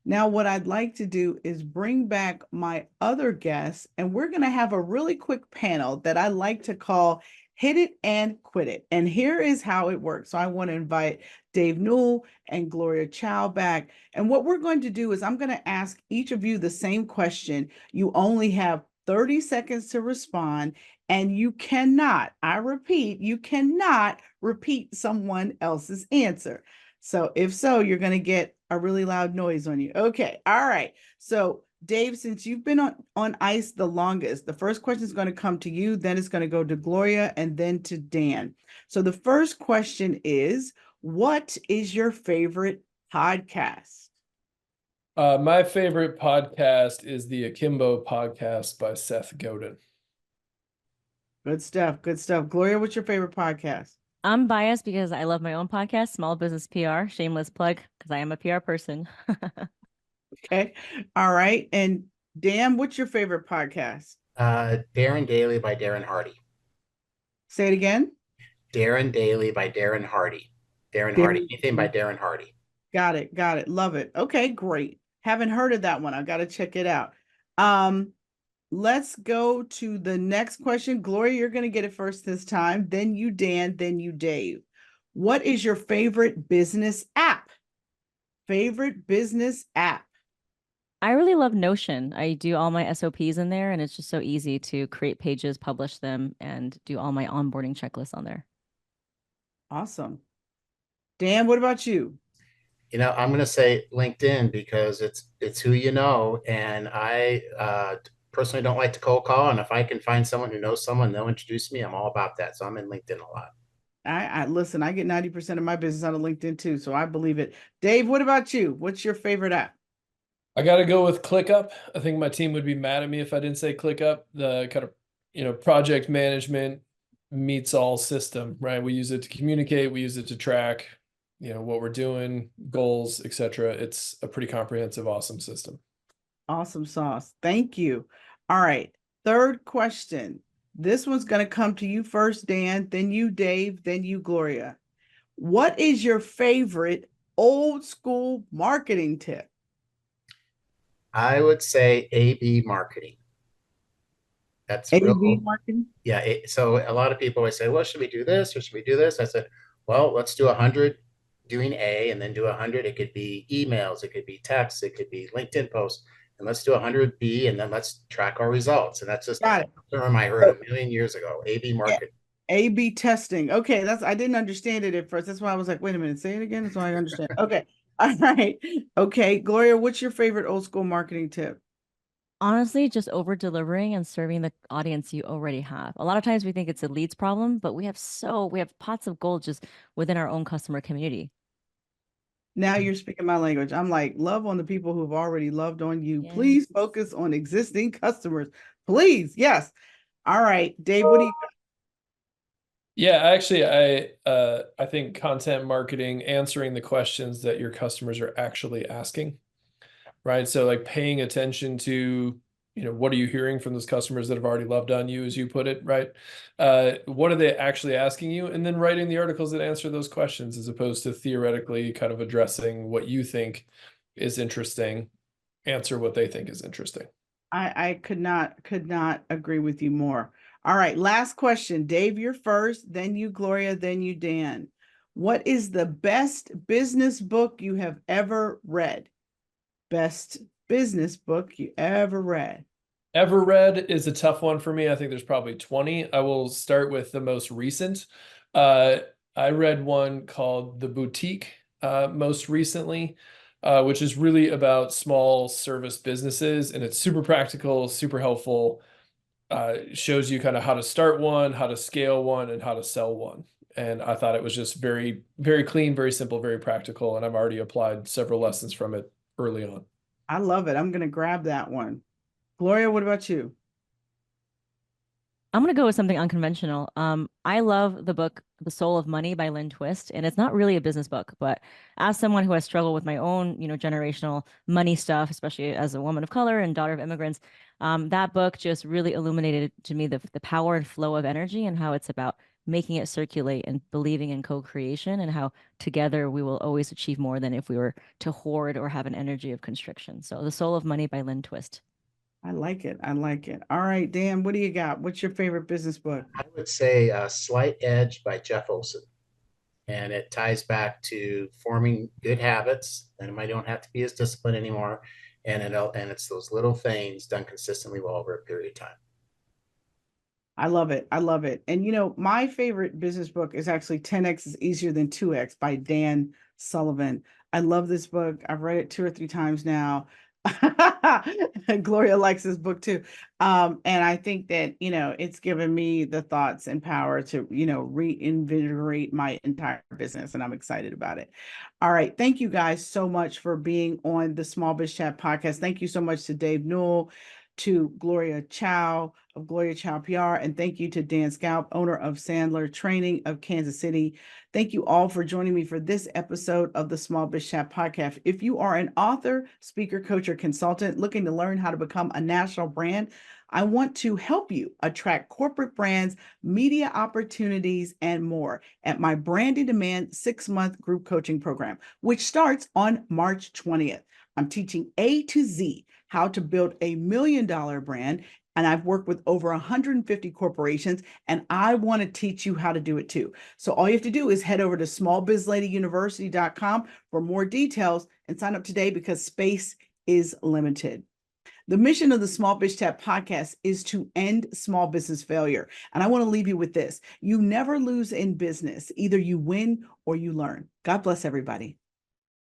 Now, what I'd like to do is bring back my other guests, and we're going to have a really quick panel that I like to call Hit It and Quit It. And here is how it works. So I want to invite Dave Newell and Gloria Chou back. And what we're going to do is I'm going to ask each of you the same question. You only have 30 seconds to respond, and you cannot, I repeat, you cannot repeat someone else's answer. So if so, you're going to get a really loud noise on you. Okay. All right. So Dave, since you've been on ice the longest, the first question is going to come to you, then it's going to go to Gloria, and then to Dan. So the first question is, what is your favorite podcast? My favorite podcast is the Akimbo podcast by Seth Godin. Good stuff. Good stuff. Gloria, what's your favorite podcast? I'm biased because I love my own podcast, Small Business PR. Shameless plug, because I am a PR person. Okay. All right. And Dan, what's your favorite podcast? Darren Daily by Darren Hardy. Say it again. Darren Daily by Darren Hardy. Darren Hardy. Anything by Darren Hardy. Got it. Got it. Love it. Okay, great. Haven't heard of that one. I got to check it out. Let's go to the next question. Gloria, you're going to get it first this time. Then you, Dan, then you, Dave. What is your favorite business app? Favorite business app? I really love Notion. I do all my SOPs in there, and it's just so easy to create pages, publish them, and do all my onboarding checklists on there. Awesome. Dan, what about you? I'm going to say LinkedIn because it's who you know, and I personally don't like to cold call, and if I can find someone who knows someone, they'll introduce me. I'm all about that, so I'm in LinkedIn a lot. I listen. I get 90% of my business out of LinkedIn too, so I believe it. Dave, what about you? What's your favorite app? I got to go with ClickUp. I think my team would be mad at me if I didn't say ClickUp. The kind of, project management meets all system, right? We use it to communicate. We use it to track, what we're doing, goals, etc. It's a pretty comprehensive, awesome system. Awesome sauce. Thank you. All right. Third question. This one's going to come to you first, Dan, then you, Dave, then you, Gloria. What is your favorite old school marketing tip? I would say A/B marketing. That's A/B real. marketing? Yeah. So a lot of people always say, well, should we do this or should we do this? I said, well, let's do 100 doing A and then do 100. It could be emails, it could be texts, it could be LinkedIn posts, and let's do 100 B and then let's track our results. And that's just a term I heard a million years ago. A/B marketing. A/B testing. Okay, I didn't understand it at first. That's why I was like, wait a minute, say it again. So I understand. Okay. All right. Okay. Gloria, what's your favorite old school marketing tip? Honestly, just over delivering and serving the audience you already have. A lot of times we think it's a leads problem, but we have pots of gold just within our own customer community. Now you're speaking my language. I'm like, love on the people who've already loved on you. Yes. Please focus on existing customers. Please. Yes. All right. Dave, what do you got? Yeah, actually, I think content marketing, answering the questions that your customers are actually asking, right? So like paying attention to, what are you hearing from those customers that have already loved on you, as you put it, right? What are they actually asking you? And then writing the articles that answer those questions, as opposed to theoretically kind of addressing what you think is interesting, answer what they think is interesting. I could not agree with you more. All right, last question. Dave, you're first, then you, Gloria, then you, Dan. What is the best business book you have ever read? Best business book you ever read? Ever read is a tough one for me. I think there's probably 20. I will start with the most recent. I read one called The Boutique most recently, which is really about small service businesses, and it's super practical, super helpful. Shows you kind of how to start one, how to scale one, and how to sell one. And I thought it was just very, very clean, very simple, very practical. And I've already applied several lessons from it early on. I love it. I'm going to grab that one. Gloria, what about you? I'm going to go with something unconventional. I love the book, The Soul of Money by Lynn Twist. And it's not really a business book, but as someone who has struggled with my own, generational money stuff, especially as a woman of color and daughter of immigrants, that book just really illuminated to me the power and flow of energy and how it's about making it circulate and believing in co-creation and how together we will always achieve more than if we were to hoard or have an energy of constriction. So The Soul of Money by Lynn Twist. I like it. I like it. All right, Dan, what do you got? What's your favorite business book? I would say Slight Edge by Jeff Olson. And it ties back to forming good habits, and I don't have to be as disciplined anymore. And it's those little things done consistently well over a period of time. I love it. I love it. And my favorite business book is actually 10X is Easier Than 2X by Dan Sullivan. I love this book. I've read it 2 or 3 times now. Gloria likes this book too. And I think that, it's given me the thoughts and power to, reinvigorate my entire business. And I'm excited about it. All right. Thank you guys so much for being on the Small Biz Chat podcast. Thank you so much to Dave Newell, to Gloria Chou of Gloria Chou PR, and thank you to Dan Stalp, owner of Sandler Training of Kansas City. Thank you all for joining me for this episode of the Small Biz Chat podcast. If you are an author, speaker, coach, or consultant looking to learn how to become a national brand, I want to help you attract corporate brands, media opportunities, and more at my Brand in Demand 6-month group coaching program, which starts on March 20th. I'm teaching A to Z how to build a $1 million brand. And I've worked with over 150 corporations, and I want to teach you how to do it too. So all you have to do is head over to smallbizladyuniversity.com for more details and sign up today because space is limited. The mission of the Small Biz Chat podcast is to end small business failure. And I want to leave you with this. You never lose in business. Either you win or you learn. God bless everybody.